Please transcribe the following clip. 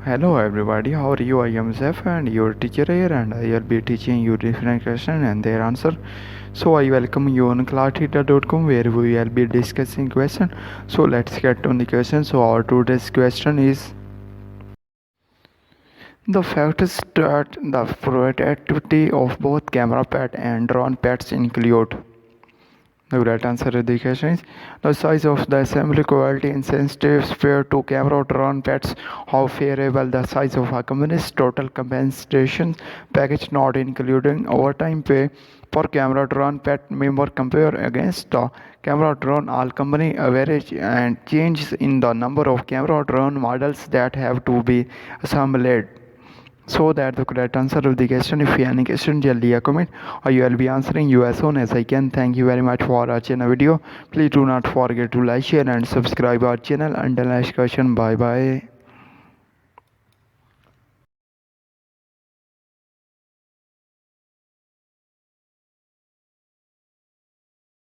Hello everybody, how are you? I am Zef and your teacher here, and I will be teaching you different questions and their answer. So I welcome you on classtheta.com where we will be discussing question. So let's get on the question. So our today's question is the factors that the productivity of both camera pet and drone pets include. The right answer to the question is the size of the assembly quality insensitive spare to camera drone pets, how favorable the size of a company's total compensation package not including overtime pay for camera drone pet member compare against the camera drone all company average and changes in the number of camera drone models that have to be assembled. So that the correct answer of the question. If you have any question, just leave a comment. I will be answering you as soon as I can. Thank you very much for watching the video. Please do not forget to like, share and subscribe our channel. Until next question. Bye bye.